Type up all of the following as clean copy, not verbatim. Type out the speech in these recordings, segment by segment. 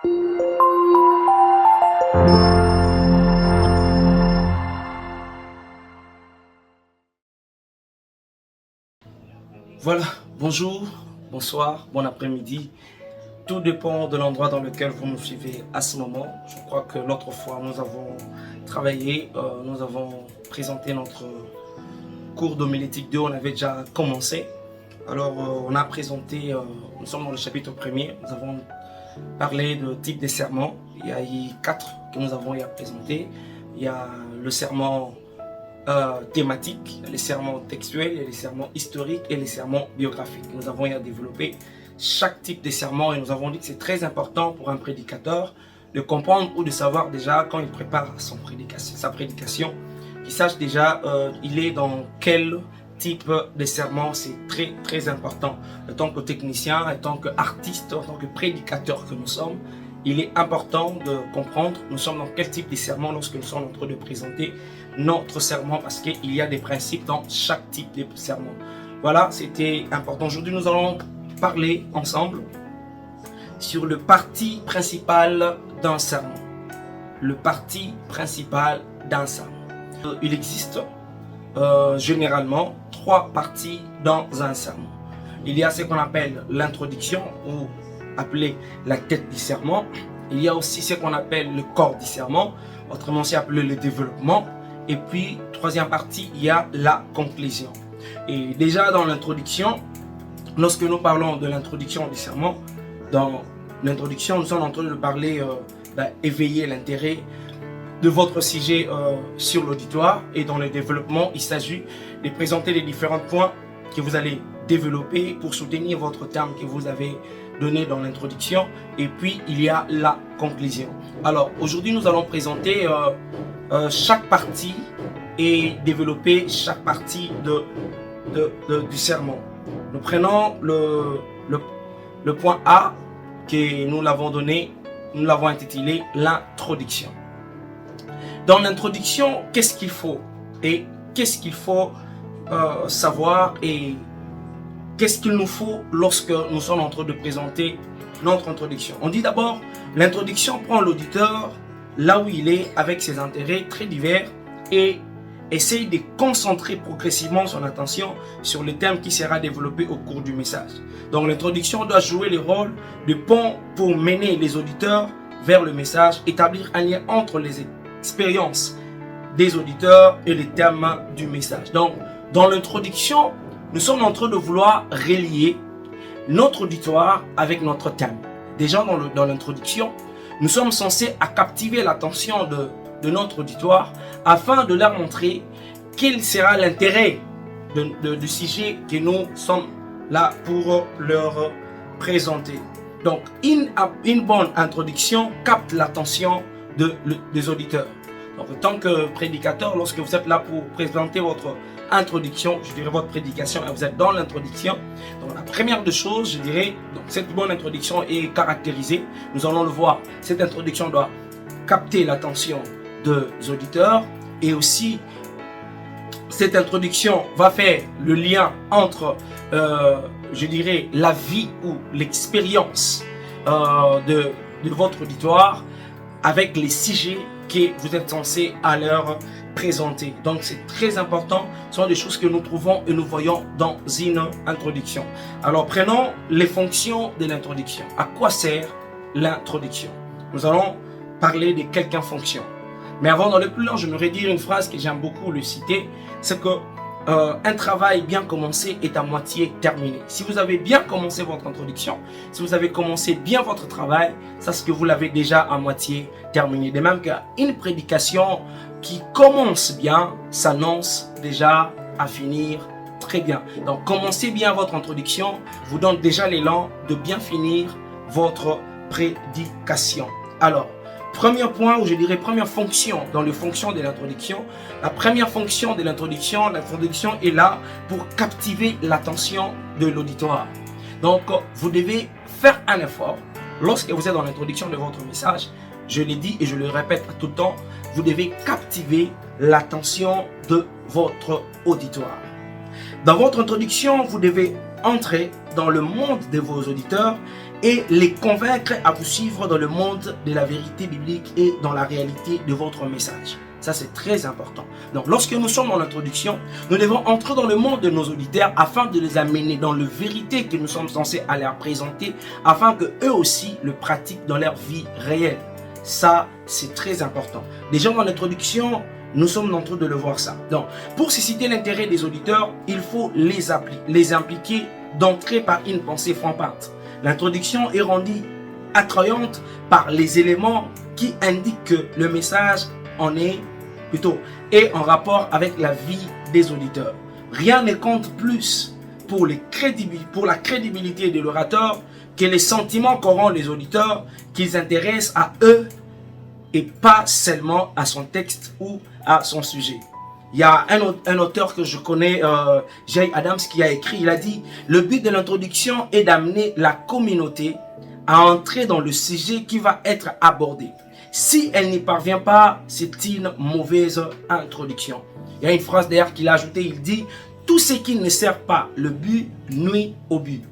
Voilà, bonjour, bonsoir, bon après-midi. Tout dépend de l'endroit dans lequel vous nous suivez à ce moment. Je crois que l'autre fois, nous avons travaillé, nous avons présenté notre cours d'homilétique 2, on avait déjà commencé. Alors, on a présenté, nous sommes dans le chapitre 1er, nous avons parlé de type des serments. Il y a eu 4 que nous avons présentés. Il y a le serment thématiques, les sermons textuels, les sermons historiques et les sermons biographiques. Nous avons développé chaque type de sermon et nous avons dit que c'est très important pour un prédicateur de comprendre ou de savoir déjà quand il prépare sa prédication, qu'il sache déjà il est dans quel type de sermon. C'est très important. En tant que technicien, en tant qu'artiste, en tant que prédicateur que nous sommes, il est important de comprendre nous sommes dans quel type de sermon lorsque nous sommes en train de présenter notre sermon, parce qu'il y a des principes dans chaque type de sermon. Voilà, c'était important. Aujourd'hui, nous allons parler ensemble sur le parti principal d'un sermon. Le parti principal d'un sermon. Il existe généralement 3 parties dans un sermon. Il y a ce qu'on appelle l'introduction, ou appelé la tête du sermon. Il y a aussi ce qu'on appelle le corps du sermon, autrement c'est appelé le développement. Et puis, 3e partie, il y a la conclusion. Et déjà dans l'introduction, lorsque nous parlons de l'introduction du sermon, dans l'introduction, nous sommes en train de parler éveiller l'intérêt de votre sujet sur l'auditoire. Et dans le développement, il s'agit de présenter les différents points que vous allez développer pour soutenir votre terme que vous avez donné dans l'introduction. Et puis, il y a la conclusion. Alors, aujourd'hui, nous allons présenter chaque partie et développer chaque partie du sermon. Nous prenons le point A que nous l'avons donné, nous l'avons intitulé l'introduction. Dans l'introduction, qu'est-ce qu'il faut et qu'est-ce qu'il faut savoir et qu'est-ce qu'il nous faut lorsque nous sommes en train de présenter notre introduction. On dit d'abord, l'introduction prend l'auditeur là où il est avec ses intérêts très divers et essaye de concentrer progressivement son attention sur le thème qui sera développé au cours du message. Donc l'introduction doit jouer le rôle de pont pour mener les auditeurs vers le message, établir un lien entre les expériences des auditeurs et les thèmes du message. Donc dans l'introduction, nous sommes en train de vouloir relier notre auditoire avec notre thème. Déjà dans l'introduction, nous sommes censés captiver l'attention de notre auditoire afin de leur montrer quel sera l'intérêt du sujet que nous sommes là pour leur présenter. Donc, une bonne introduction capte l'attention des auditeurs. Donc, en tant que prédicateur, lorsque vous êtes là pour présenter votre introduction, je dirais votre prédication, et vous êtes dans l'introduction. Donc, la première des choses, je dirais, donc, cette bonne introduction est caractérisée. Nous allons le voir. Cette introduction doit capter l'attention des auditeurs et aussi cette introduction va faire le lien entre, je dirais, la vie ou l'expérience de votre auditoire avec les sujets que vous êtes censé à leur présenter. Donc c'est très important, ce sont des choses que nous trouvons et nous voyons dans une introduction. Alors prenons les fonctions de l'introduction. À quoi sert l'introduction? Nous allons parler de quelques fonctions. Mais avant d'aller plus loin, j'aimerais dire une phrase que j'aime beaucoup le citer, c'est que un travail bien commencé est à moitié terminé. Si vous avez bien commencé votre introduction, si vous avez commencé bien votre travail, c'est ce que vous l'avez déjà à moitié terminé. De même qu'une prédication qui commence bien s'annonce déjà à finir très bien. Donc commencez bien votre introduction, vous donne déjà l'élan de bien finir votre prédication. Alors, premier point, ou je dirais première fonction dans les fonctions de l'introduction. La première fonction de l'introduction est là pour captiver l'attention de l'auditoire. Donc, vous devez faire un effort. Lorsque vous êtes dans l'introduction de votre message, je l'ai dit et je le répète à tout le temps, vous devez captiver l'attention de votre auditoire. Dans votre introduction, vous devez entrer dans le monde de vos auditeurs et les convaincre à vous suivre dans le monde de la vérité biblique et dans la réalité de votre message. Ça, c'est très important. Donc, lorsque nous sommes en introduction, nous devons entrer dans le monde de nos auditeurs afin de les amener dans la vérité que nous sommes censés à leur présenter, afin qu'eux aussi le pratiquent dans leur vie réelle. Ça, c'est très important. Déjà, dans l'introduction, nous sommes en train de le voir ça. Donc, pour susciter l'intérêt des auditeurs, il faut les impliquer d'entrer par une pensée frappante. L'introduction est rendue attrayante par les éléments qui indiquent que le message est en rapport avec la vie des auditeurs. Rien ne compte plus pour la crédibilité de l'orateur que les sentiments qu'auront les auditeurs, qu'ils intéressent à eux et pas seulement à son texte ou à son sujet. Il y a un auteur que je connais, Jay Adams, qui a écrit, il a dit « Le but de l'introduction est d'amener la communauté à entrer dans le sujet qui va être abordé. Si elle n'y parvient pas, c'est une mauvaise introduction. » Il y a une phrase d'ailleurs qu'il a ajoutée, il dit « Tout ce qui ne sert pas le but nuit au but. »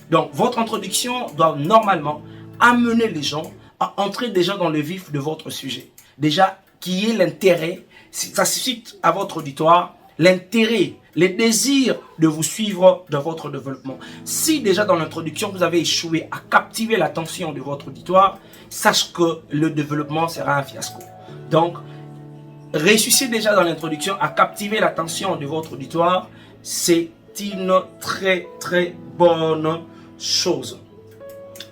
Donc votre introduction doit normalement amener les gens à entrer déjà dans le vif de votre sujet. Déjà, qui est l'intérêt, ça suscite à votre auditoire l'intérêt, le désir de vous suivre dans votre développement. Si déjà dans l'introduction, vous avez échoué à captiver l'attention de votre auditoire, sache que le développement sera un fiasco. Donc, réussissez déjà dans l'introduction à captiver l'attention de votre auditoire, c'est une très très bonne chose.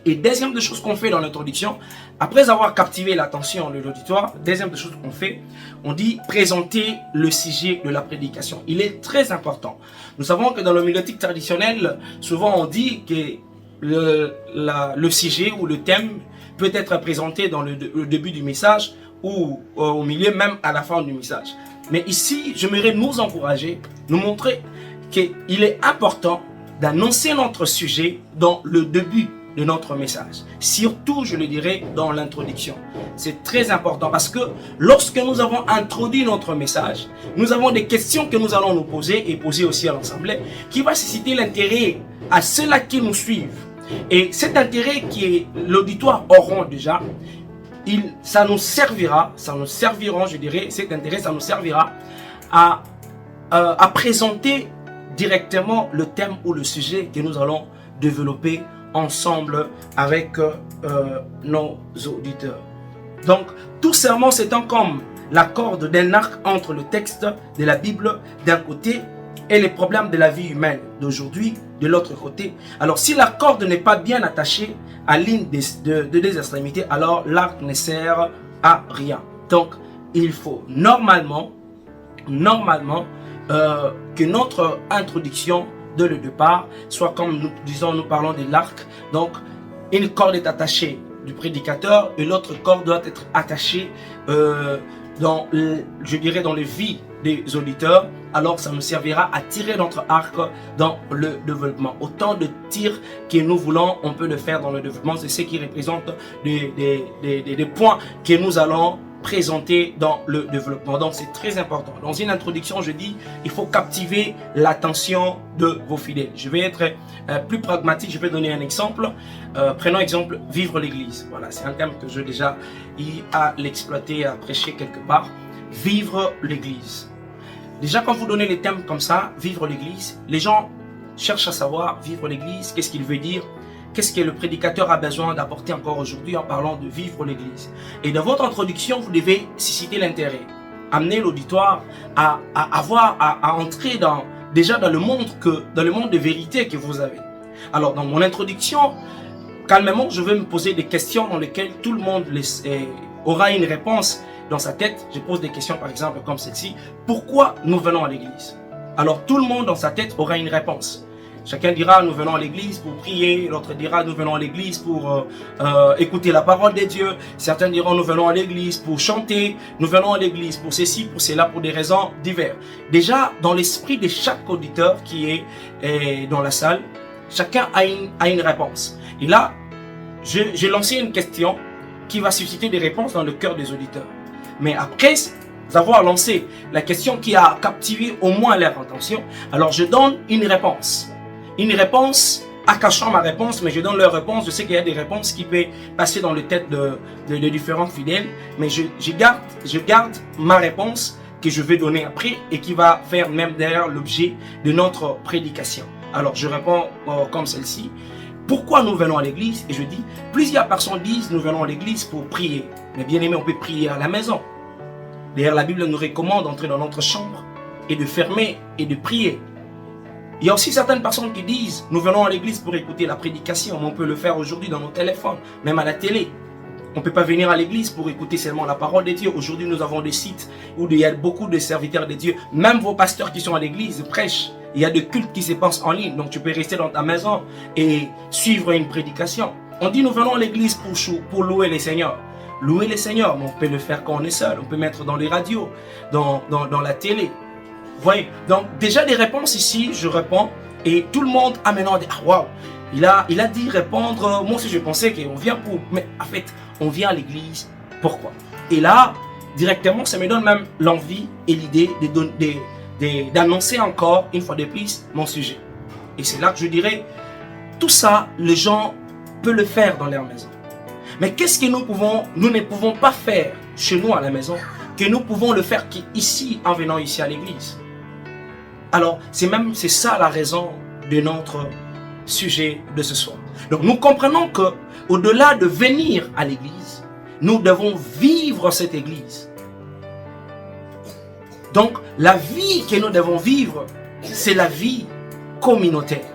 Et deuxième des choses qu'on fait dans l'introduction, après avoir captivé l'attention de l'auditoire, deuxième des choses qu'on fait, on dit présenter le sujet de la prédication. Il est très important. Nous savons que dans le médiatique traditionnel, souvent on dit que le sujet ou le thème peut être présenté dans le début du message ou au milieu, même à la fin du message. Mais ici, j'aimerais nous encourager, nous montrer qu'il est important d'annoncer notre sujet dans le début de notre message. Surtout, je le dirais, dans l'introduction. C'est très important parce que lorsque nous avons introduit notre message, nous avons des questions que nous allons nous poser et poser aussi à l'Assemblée qui va susciter l'intérêt à ceux-là qui nous suivent. Et cet intérêt qui l'auditoire auront déjà, ça nous servira, je dirais, cet intérêt, ça nous servira à présenter directement le thème ou le sujet que nous allons développer ensemble avec nos auditeurs. Donc, tout serment s'étend comme la corde d'un arc entre le texte de la Bible d'un côté et les problèmes de la vie humaine d'aujourd'hui de l'autre côté. Alors, si la corde n'est pas bien attachée à l'une des extrémités, alors l'arc ne sert à rien. Donc, il faut normalement que notre introduction de le départ soit comme nous parlons de l'arc. Donc une corde est attachée du prédicateur et l'autre corde doit être attachée dans les vies des auditeurs. Alors ça nous servira à tirer notre arc dans le développement. Autant de tirs que nous voulons, on peut le faire dans le développement. C'est ce qui représente des points que nous allons présenter dans le développement. Donc c'est très important. Dans une introduction, je dis, il faut captiver l'attention de vos fidèles. Je vais être plus pragmatique, je vais donner un exemple. Prenons exemple, vivre l'église. Voilà, c'est un thème que j'ai déjà eu à l'exploiter, à prêcher quelque part. Vivre l'église. Déjà, quand vous donnez les thèmes comme ça, vivre l'église, les gens cherchent à savoir, vivre l'église, qu'est-ce qu'il veut dire? Qu'est-ce que le prédicateur a besoin d'apporter encore aujourd'hui en parlant de vivre l'église? Et dans votre introduction, vous devez susciter l'intérêt. Amener l'auditoire à entrer déjà dans le monde de vérité que vous avez. Alors, dans mon introduction, calmement, je vais me poser des questions dans lesquelles tout le monde aura une réponse dans sa tête. Je pose des questions, par exemple, comme celle-ci. Pourquoi nous venons à l'église? Alors, tout le monde dans sa tête aura une réponse. Chacun dira nous venons à l'église pour prier, l'autre dira nous venons à l'église pour écouter la parole de Dieu. Certains diront nous venons à l'église pour chanter, nous venons à l'église pour ceci, pour cela, pour des raisons diverses. Déjà, dans l'esprit de chaque auditeur qui est dans la salle, chacun a une réponse. Et là, j'ai lancé une question qui va susciter des réponses dans le cœur des auditeurs. Mais après avoir lancé la question qui a captivé au moins leur attention, alors je donne une réponse. Une réponse cachant ma réponse, mais je donne leur réponse. Je sais qu'il y a des réponses qui peuvent passer dans les têtes de différents fidèles, mais je garde ma réponse que je vais donner après et qui va faire même d'ailleurs l'objet de notre prédication. Alors je réponds comme celle-ci. Pourquoi nous venons à l'église? Et je dis, plusieurs personnes disent nous venons à l'église pour prier. Mais bien aimé, on peut prier à la maison. D'ailleurs, la Bible nous recommande d'entrer dans notre chambre et de fermer et de prier. Il y a aussi certaines personnes qui disent nous venons à l'église pour écouter la prédication, mais on peut le faire aujourd'hui dans nos téléphones, même à la télé. On ne peut pas venir à l'église pour écouter seulement la parole de Dieu. Aujourd'hui, nous avons des sites où il y a beaucoup de serviteurs de Dieu. Même vos pasteurs qui sont à l'église prêchent. Il y a des cultes qui se passent en ligne. Donc, tu peux rester dans ta maison et suivre une prédication. On dit nous venons à l'église pour louer les seigneurs. Louer les seigneurs, mais on peut le faire quand on est seul. On peut mettre dans les radios, dans la télé. Vous voyez? Donc, déjà des réponses ici, je réponds. Et tout le monde a maintenant dit, ah waouh, il a dit répondre. Moi aussi, je pensais qu'on vient pour... Mais en fait, on vient à l'église. Pourquoi? Et là, directement, ça me donne même l'envie et l'idée d'annoncer encore, une fois de plus, mon sujet. Et c'est là que je dirais, tout ça, les gens peuvent le faire dans leur maison. Mais qu'est-ce que nous ne pouvons pas faire chez nous à la maison, que nous pouvons le faire ici, en venant ici à l'église? Alors, c'est ça la raison de notre sujet de ce soir. Donc, nous comprenons que au-delà de venir à l'église, nous devons vivre cette église. Donc, la vie que nous devons vivre, c'est la vie communautaire.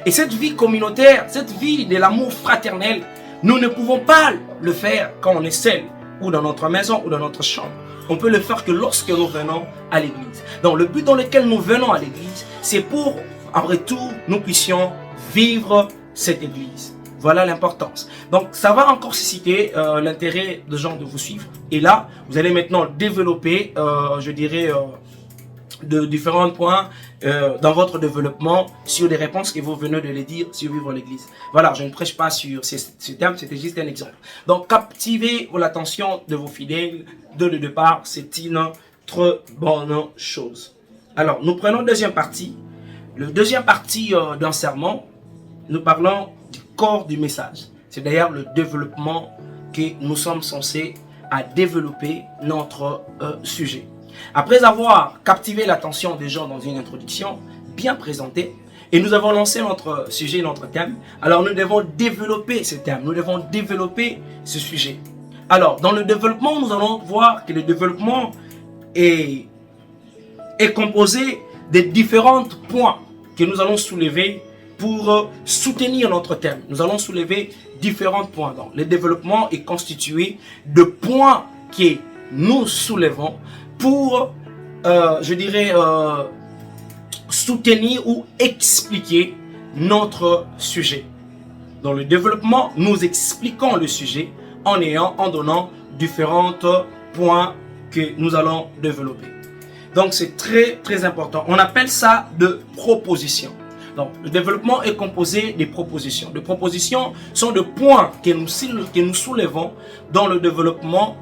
Et cette vie communautaire, cette vie de l'amour fraternel, nous ne pouvons pas le faire quand on est seul, ou dans notre maison, ou dans notre chambre. On peut le faire que lorsque nous venons à l'église. Donc, le but dans lequel nous venons à l'église, c'est pour, en retour, nous puissions vivre cette église. Voilà l'importance. Donc, ça va encore susciter l'intérêt de gens de vous suivre. Et là, vous allez maintenant développer, je dirais, de différents points dans votre développement sur des réponses que vous venez de les dire sur vivre l'église. Voilà, je ne prêche pas sur ce terme, c'était juste un exemple. Donc, captivez l'attention de vos fidèles dès le départ, c'est une très bonne chose. Alors, nous prenons la deuxième partie. Le deuxième partie d'un sermon, nous parlons du corps du message. C'est d'ailleurs le développement que nous sommes censés à développer notre sujet. Après avoir captivé l'attention des gens dans une introduction bien présentée, et nous avons lancé notre sujet, notre thème, alors nous devons développer ce thème, nous devons développer ce sujet. Alors, dans le développement, nous allons voir que le développement est composé de différents points que nous allons soulever pour soutenir notre thème. Nous allons soulever différents points. Donc, le développement est constitué de points que nous soulevons pour, je dirais, soutenir ou expliquer notre sujet. Dans le développement, nous expliquons le sujet en donnant différents points que nous allons développer. Donc, c'est très, très important. On appelle ça de propositions. Donc, le développement est composé de propositions. Les propositions sont des points que nous soulevons dans le développement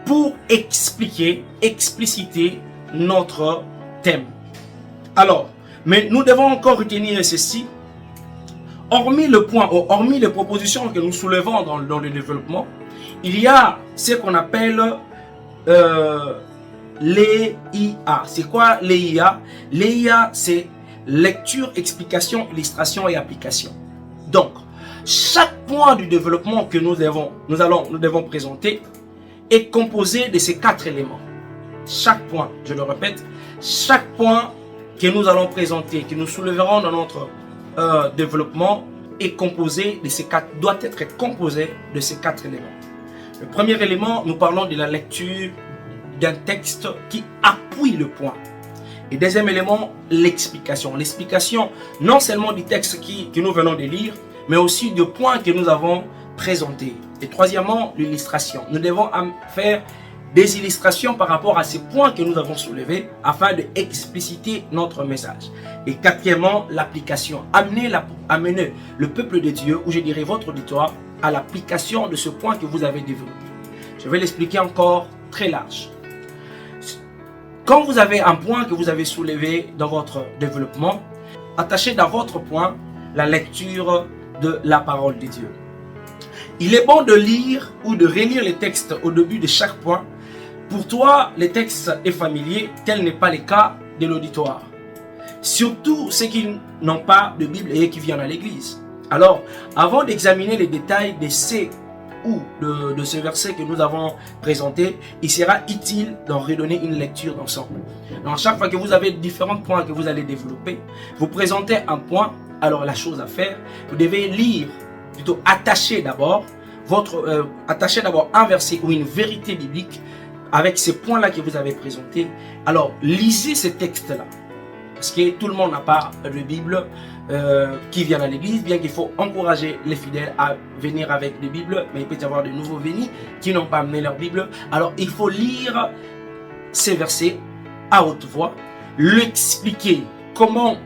pour expliquer, expliciter notre thème. Alors, mais nous devons encore retenir ceci. Hormis les propositions que nous soulevons dans le développement, il y a ce qu'on appelle l'EIA. C'est quoi l'EIA? L'EIA, c'est lecture, explication, illustration et application. Donc, chaque point du développement que nous devons présenter est composé de ces 4 éléments. Chaque point, je le répète, chaque point que nous allons présenter, que nous soulèverons dans notre développement est composé de ces 4, doit être composé de ces 4 éléments. Le premier élément, nous parlons de la lecture d'un texte qui appuie le point. Et deuxième élément, l'explication. L'explication non seulement du texte que nous venons de lire, mais aussi du point que nous avons présenté. Et troisièmement, l'illustration. Nous devons faire des illustrations par rapport à ces points que nous avons soulevés afin d'expliciter notre message. Et quatrièmement, l'application. Amener le peuple de Dieu, ou je dirais votre auditoire, à l'application de ce point que vous avez développé. Je vais l'expliquer encore très large. Quand vous avez un point que vous avez soulevé dans votre développement, attachez dans votre point la lecture de la parole de Dieu. Il est bon de lire ou de relire les textes au début de chaque point. Pour toi, le texte est familier, tel n'est pas le cas de l'auditoire. Surtout ceux qui n'ont pas de Bible et qui viennent à l'église. Alors, avant d'examiner les détails de ces ou de ce verset que nous avons présenté, il sera utile d'en redonner une lecture d'ensemble. Donc, chaque fois que vous avez différents points que vous allez développer, vous présentez un point, alors la chose à faire, vous devez lire, plutôt attacher d'abord un verset ou une vérité biblique avec ces points-là que vous avez présentés. Alors, lisez ces textes-là. Parce que tout le monde n'a pas de Bible qui vient à l'église, bien qu'il faut encourager les fidèles à venir avec des Bibles, mais il peut y avoir de nouveaux venus qui n'ont pas amené leur Bible. Alors il faut lire ces versets à haute voix, l'expliquer comment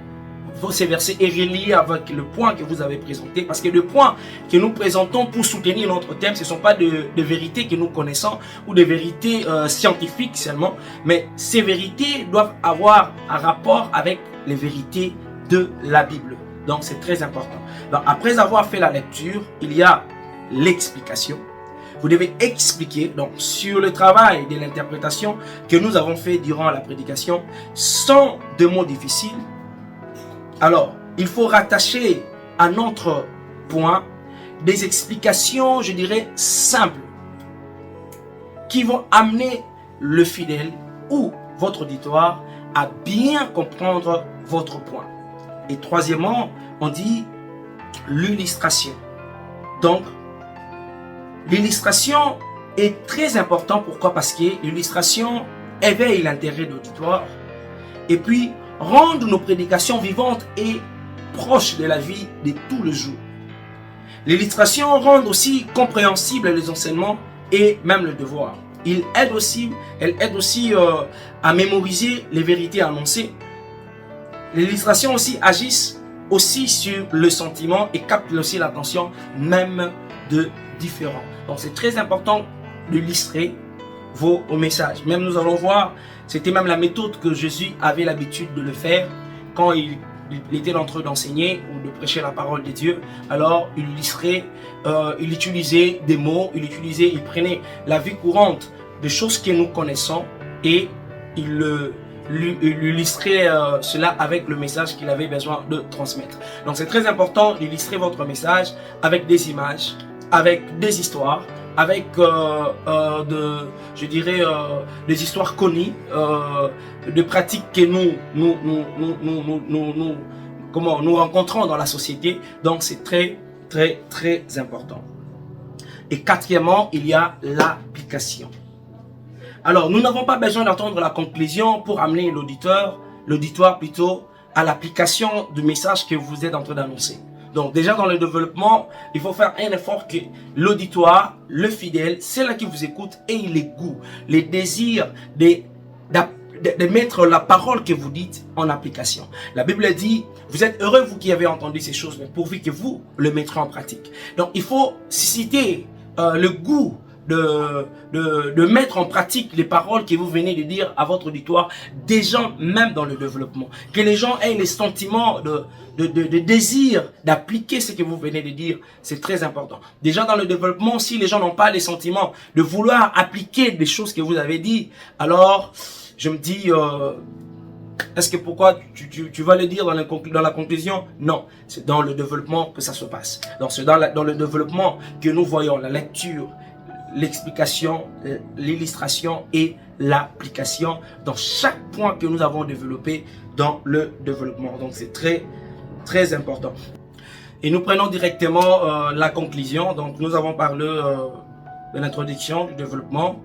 ces versets est relié avec le point que vous avez présenté, parce que le point que nous présentons pour soutenir notre thème, ce ne sont pas de vérités que nous connaissons ou de vérités scientifiques seulement, mais ces vérités doivent avoir un rapport avec les vérités de la Bible. Donc c'est très important. Donc, après avoir fait la lecture, il y a l'explication. Vous devez expliquer donc sur le travail de l'interprétation que nous avons fait durant la prédication, sans de mots difficiles. Alors, il faut rattacher à notre point des explications, je dirais, simples, qui vont amener le fidèle ou votre auditoire à bien comprendre votre point. Et troisièmement, on dit l'illustration. Donc, l'illustration est très importante. Pourquoi? Parce que l'illustration éveille l'intérêt de l'auditoire et puis rend nos prédications vivantes et proches de la vie de tous les jours. L'illustration rend aussi compréhensibles les enseignements et même le devoir. Elle aide aussi à mémoriser les vérités annoncées. L'illustration aussi agissent aussi sur le sentiment et capte aussi l'attention même de différents. Donc c'est très important d'illustrer vos messages. Même nous allons voir, c'était même la méthode que Jésus avait l'habitude de le faire quand il était en train d'enseigner ou de prêcher la parole de Dieu. Alors il illustrait, il utilisait des mots, il prenait la vie courante des choses que nous connaissons et il illustrer cela avec le message qu'il avait besoin de transmettre. Donc c'est très important d'illustrer votre message avec des images, avec des histoires, avec des histoires connues, de pratiques que nous rencontrons dans la société. Donc c'est très important. Et quatrièmement, il y a l'application. Alors, nous n'avons pas besoin d'attendre la conclusion pour amener l'auditoire plutôt, à l'application du message que vous êtes en train d'annoncer. Donc, déjà dans le développement, il faut faire un effort que l'auditoire, le fidèle, c'est là qui vous écoute et il les goût, les désirs de mettre la parole que vous dites en application. La Bible dit, vous êtes heureux vous qui avez entendu ces choses, mais pourvu que vous le mettrez en pratique. Donc, il faut susciter le goût de mettre en pratique les paroles que vous venez de dire à votre auditoire, des gens même dans le développement. Que les gens aient les sentiments de désir d'appliquer ce que vous venez de dire, c'est très important. Déjà dans le développement, si les gens n'ont pas les sentiments de vouloir appliquer des choses que vous avez dit, alors je me dis, est-ce que pourquoi tu vas le dire dans la conclusion? Non, c'est dans le développement que ça se passe. Donc c'est dans le développement que nous voyons la lecture, l'explication, l'illustration et l'application dans chaque point que nous avons développé dans le développement. Donc c'est très important. Et nous prenons directement la conclusion. Donc nous avons parlé de l'introduction, du développement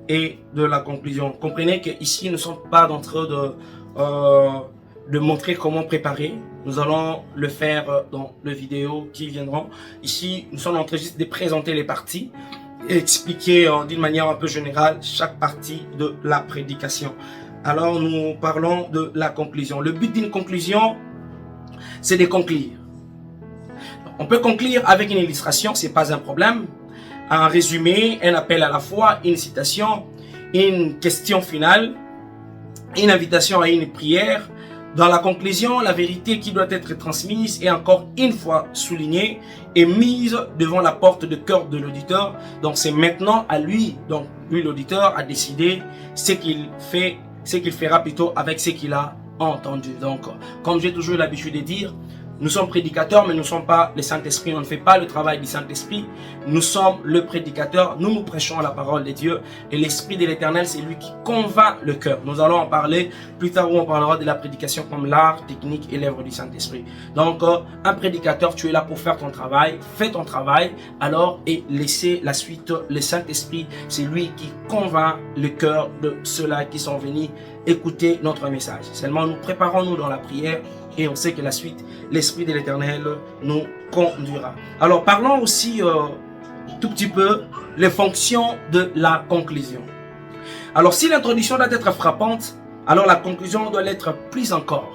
et de la conclusion. Comprenez qu'ici nous ne sommes pas en train de montrer comment préparer. Nous allons le faire dans les vidéos qui viendront. Ici nous sommes en train juste de présenter les parties et expliquer d'une manière un peu générale chaque partie de la prédication. Alors nous parlons de la conclusion. Le but d'une conclusion, c'est de conclure. On peut conclure avec une illustration, c'est pas un problème. Un résumé, un appel à la foi, une citation, une question finale, une invitation à une prière, Dans la conclusion, la vérité qui doit être transmise est encore une fois soulignée et mise devant la porte de cœur de l'auditeur. Donc c'est maintenant à lui, donc lui l'auditeur, à décider ce qu'il fera plutôt avec ce qu'il a entendu. Donc comme j'ai toujours l'habitude de dire, nous sommes prédicateurs, mais nous ne sommes pas le Saint-Esprit. On ne fait pas le travail du Saint-Esprit. Nous sommes le prédicateur. Nous prêchons la parole de Dieu. Et l'Esprit de l'Éternel, c'est lui qui convainc le cœur. Nous allons en parler plus tard où on parlera de la prédication comme l'art, technique et l'œuvre du Saint-Esprit. Donc, un prédicateur, tu es là pour faire ton travail. Fais ton travail. Alors, et laissez la suite. Le Saint-Esprit, c'est lui qui convainc le cœur de ceux-là qui sont venus écouter notre message. Seulement, nous préparons-nous dans la prière. Et on sait que la suite, l'Esprit de l'Éternel nous conduira. Alors, parlons aussi tout petit peu les fonctions de la conclusion. Alors, si l'introduction doit être frappante, alors la conclusion doit l'être plus encore.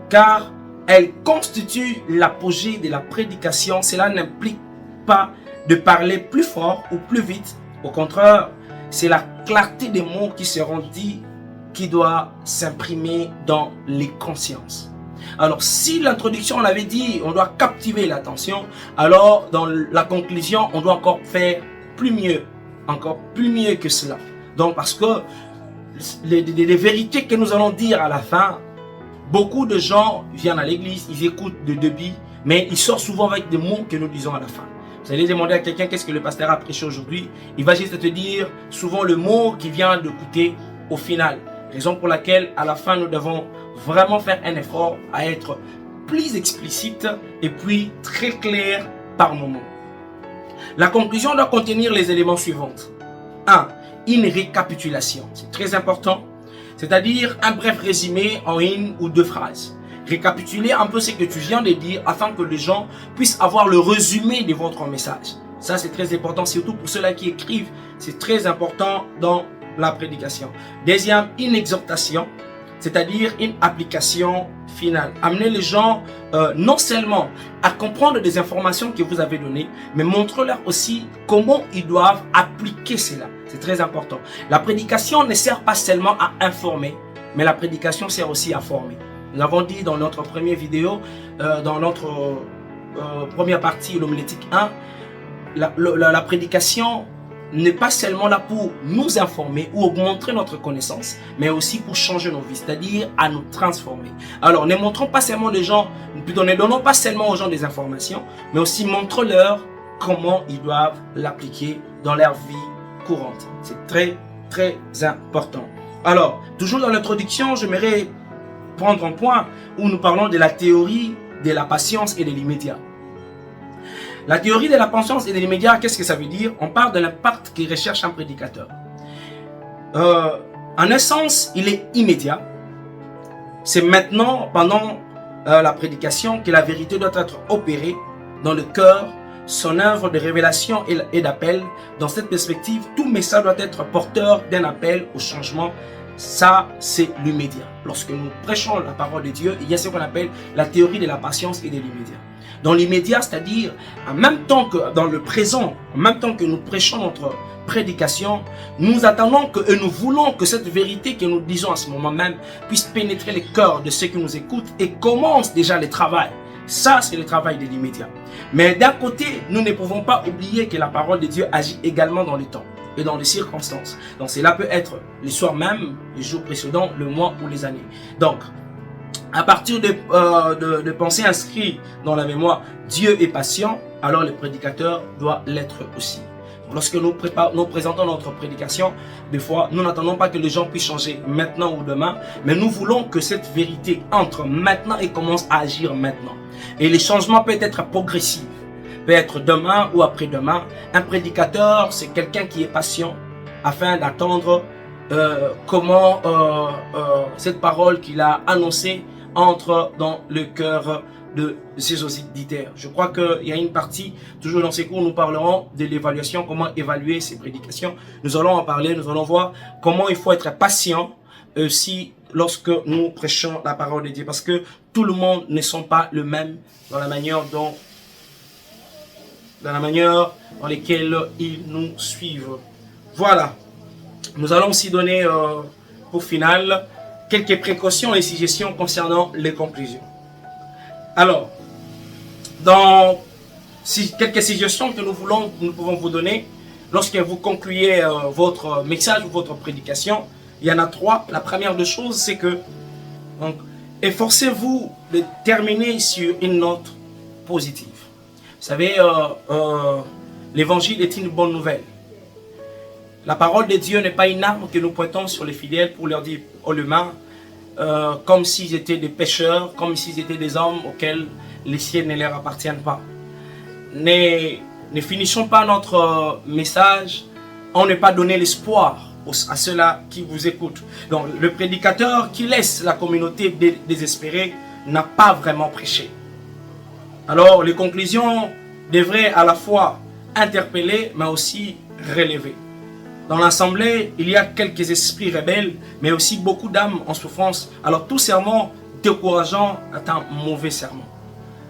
Car elle constitue l'apogée de la prédication. Cela n'implique pas de parler plus fort ou plus vite. Au contraire, c'est la clarté des mots qui seront dits qui doit s'imprimer dans les consciences. Alors, si l'introduction, on l'avait dit, on doit captiver l'attention, alors dans la conclusion, on doit encore faire encore plus mieux que cela. Donc, parce que les vérités que nous allons dire à la fin, beaucoup de gens viennent à l'église, ils écoutent de débit, mais ils sortent souvent avec des mots que nous disons à la fin. Vous allez demander à quelqu'un qu'est-ce que le pasteur a prêché aujourd'hui, il va juste te dire souvent le mot qui vient d'écouter au final. Raison pour laquelle, à la fin, nous devons vraiment faire un effort à être plus explicite et puis très clair par moment. La conclusion doit contenir les éléments suivants. 1. Une récapitulation. C'est très important. C'est-à-dire un bref résumé en une ou deux phrases. Récapituler un peu ce que tu viens de dire afin que les gens puissent avoir le résumé de votre message. Ça, c'est très important, surtout pour ceux-là qui écrivent. C'est très important dans la prédication. Deuxième, une exhortation, c'est-à-dire une application finale. Amener les gens non seulement à comprendre des informations que vous avez données, mais montrez-leur aussi comment ils doivent appliquer cela. C'est très important. La prédication ne sert pas seulement à informer, mais la prédication sert aussi à former. Nous avons dit dans notre première vidéo, dans notre première partie, l'homilétique 1, la prédication n'est pas seulement là pour nous informer ou augmenter notre connaissance, mais aussi pour changer nos vies, c'est-à-dire à nous transformer. Alors, ne montrons pas seulement les gens, plutôt ne donnons pas seulement aux gens des informations, mais aussi montrons-leur comment ils doivent l'appliquer dans leur vie courante. C'est très, très important. Alors, toujours dans l'introduction, j'aimerais prendre un point où nous parlons de la théorie de la patience et de l'immédiat. La théorie de la patience et de l'immédiat, qu'est-ce que ça veut dire? On parle de l'impact que recherche un prédicateur. En un sens, il est immédiat. C'est maintenant, pendant la prédication, que la vérité doit être opérée dans le cœur, son œuvre de révélation et d'appel. Dans cette perspective, tout message doit être porteur d'un appel au changement. Ça, c'est l'immédiat. Lorsque nous prêchons la parole de Dieu, il y a ce qu'on appelle la théorie de la patience et de l'immédiat. Dans l'immédiat, c'est-à-dire en même temps que dans le présent, en même temps que nous prêchons notre prédication, nous attendons et nous voulons que cette vérité que nous disons à ce moment même puisse pénétrer les cœurs de ceux qui nous écoutent et commence déjà le travail. Ça, c'est le travail de l'immédiat. Mais d'un côté, nous ne pouvons pas oublier que la parole de Dieu agit également dans le temps et dans les circonstances. Donc cela peut être le soir même, les jours précédents, le mois ou les années. Donc, à partir de pensées inscrites dans la mémoire, Dieu est patient, alors le prédicateur doit l'être aussi. Lorsque nous présentons notre prédication, des fois, nous n'attendons pas que les gens puissent changer maintenant ou demain, mais nous voulons que cette vérité entre maintenant et commence à agir maintenant. Et les changements peuvent être progressifs, peut être demain ou après-demain. Un prédicateur, c'est quelqu'un qui est patient afin d'attendre comment cette parole qu'il a annoncée entre dans le cœur de ses auditeurs. Je crois qu'il y a une partie, toujours dans ces cours, nous parlerons de l'évaluation, comment évaluer ces prédications. Nous allons en parler, nous allons voir comment il faut être patient aussi lorsque nous prêchons la parole de Dieu. Parce que tout le monde ne sont pas le même dans la manière dans laquelle ils nous suivent. Voilà. Nous allons aussi donner pour final quelques précautions et suggestions concernant les conclusions. Alors, dans quelques suggestions que nous pouvons vous donner, lorsque vous concluez votre message ou votre prédication, il y en a 3. La première des choses, c'est que efforcez-vous de terminer sur une note positive. Vous savez, l'évangile est une bonne nouvelle. La parole de Dieu n'est pas une arme que nous pointons sur les fidèles pour leur dire aux humains, comme s'ils étaient des pécheurs, comme s'ils étaient des hommes auxquels les cieux ne leur appartiennent pas. Ne finissons pas notre message en ne pas donner l'espoir à ceux-là qui vous écoutent. Donc le prédicateur qui laisse la communauté désespérée n'a pas vraiment prêché. Alors les conclusions devraient à la fois interpeller mais aussi relever. Dans l'assemblée, il y a quelques esprits rebelles, mais aussi beaucoup d'âmes en souffrance. Alors tout sermon décourageant est un mauvais sermon.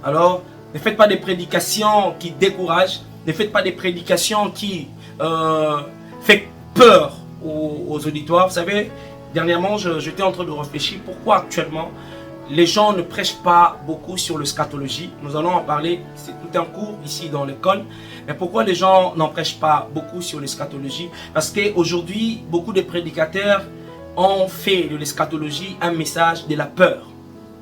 Alors ne faites pas des prédications qui découragent, ne faites pas des prédications qui font peur aux auditoires. Vous savez, dernièrement, j'étais en train de réfléchir pourquoi actuellement les gens ne prêchent pas beaucoup sur l'eschatologie. Nous allons en parler, c'est tout un cours ici dans l'école. Mais pourquoi les gens n'en prêchent pas beaucoup sur l'eschatologie? Parce qu'aujourd'hui, beaucoup de prédicateurs ont fait de l'eschatologie un message de la peur,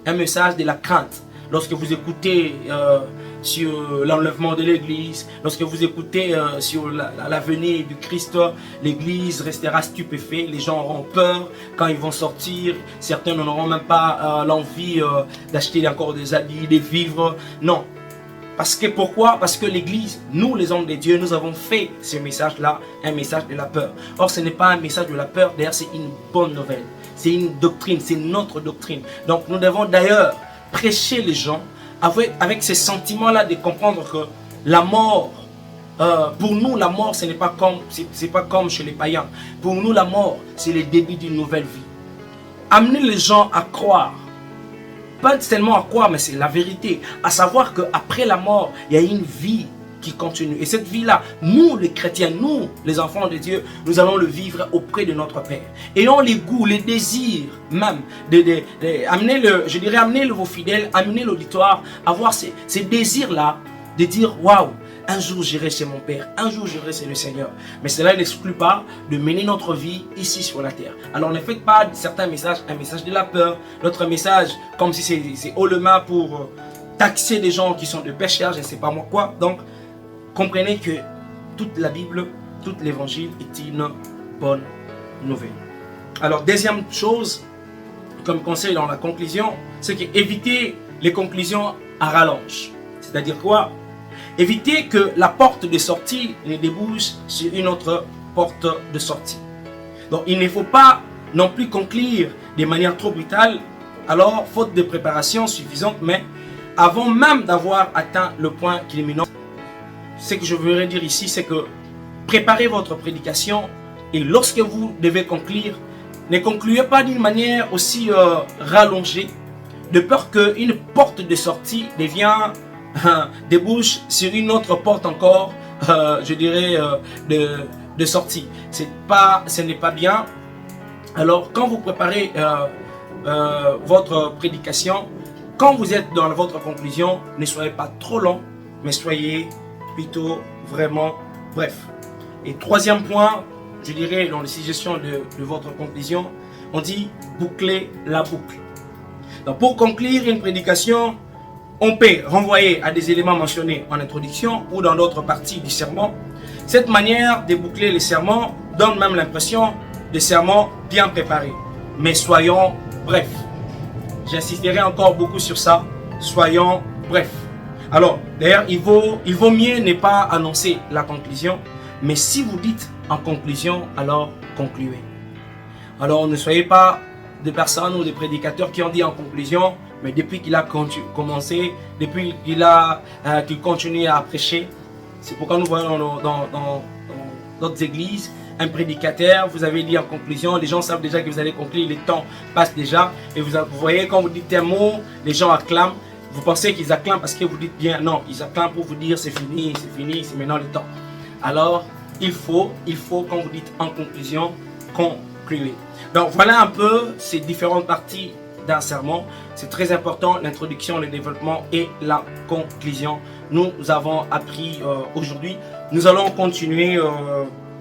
un message de la crainte. Lorsque vous écoutez sur l'enlèvement de l'Église, lorsque vous écoutez sur l'avenir du Christ, l'Église restera stupéfaite, les gens auront peur quand ils vont sortir, certains n'auront même pas l'envie d'acheter encore des habits, des vivres. Non. Parce que pourquoi? Parce que l'Église, nous les hommes de Dieu, nous avons fait ce message-là, un message de la peur. Or ce n'est pas un message de la peur, d'ailleurs c'est une bonne nouvelle. C'est une doctrine, c'est notre doctrine. Donc nous devons d'ailleurs prêcher les gens avec ces sentiments-là de comprendre que la mort, pour nous la mort ce n'est pas comme chez les païens. Pour nous la mort c'est le début d'une nouvelle vie. Amener les gens à croire, pas seulement à croire mais c'est la vérité, à savoir qu'après la mort il y a une vie qui continue. Et cette vie-là, nous les chrétiens, nous les enfants de Dieu, nous allons le vivre auprès de notre Père. Ayons les goûts, les désirs même, amenez vos fidèles, amenez l'auditoire, avoir ces désirs-là, de dire waouh, un jour j'irai chez mon Père, un jour j'irai chez le Seigneur. Mais cela n'exclut pas de mener notre vie ici sur la terre. Alors ne faites pas certains messages, un message de la peur, notre message comme si c'est haut le main pour taxer des gens qui sont de pécheurs, je ne sais pas moi quoi. Donc comprenez que toute la Bible, tout l'évangile est une bonne nouvelle. Alors deuxième chose, comme conseil dans la conclusion, c'est qu'évitez les conclusions à rallonge. C'est-à-dire quoi? Évitez que la porte de sortie ne débouche sur une autre porte de sortie. Donc il ne faut pas non plus conclure de manière trop brutale, alors faute de préparation suffisante, mais avant même d'avoir atteint le point culminant. Ce que je voudrais dire ici, c'est que préparez votre prédication et lorsque vous devez conclure, ne concluez pas d'une manière aussi rallongée, de peur qu'une porte de sortie débouche sur une autre porte encore, je dirais, de sortie. Ce n'est pas bien. Alors, quand vous préparez votre prédication, quand vous êtes dans votre conclusion, ne soyez pas trop long, mais soyez plutôt vraiment bref. Et troisième point, je dirais dans les suggestions de votre conclusion, on dit boucler la boucle. Donc pour conclure une prédication, on peut renvoyer à des éléments mentionnés en introduction ou dans d'autres parties du sermon. Cette manière de boucler les sermons donne même l'impression de sermons bien préparés. Mais soyons brefs. J'insisterai encore beaucoup sur ça. Soyons brefs. Alors, d'ailleurs, il vaut mieux ne pas annoncer la conclusion, mais si vous dites en conclusion, alors concluez. Alors, ne soyez pas des personnes ou des prédicateurs qui ont dit en conclusion, mais depuis qu'il a commencé, depuis qu'il continue à prêcher. C'est pourquoi nous voyons dans d'autres églises, un prédicateur, vous avez dit en conclusion, les gens savent déjà que vous allez conclure, le temps passe déjà, et vous voyez quand vous dites un mot, les gens acclament. Vous pensez qu'ils acclament parce que vous dites bien, non, ils acclament pour vous dire c'est fini, c'est maintenant le temps. Alors, il faut quand vous dites en conclusion, qu'on concluez. Donc voilà un peu ces différentes parties d'un sermon. C'est très important, l'introduction, le développement et la conclusion. Nous avons appris aujourd'hui. Nous allons continuer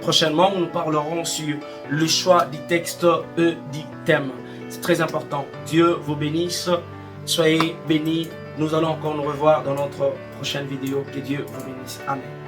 prochainement. Nous parlerons sur le choix du texte et du thème. C'est très important. Dieu vous bénisse. Soyez bénis. Nous allons encore nous revoir dans notre prochaine vidéo. Que Dieu vous bénisse. Amen.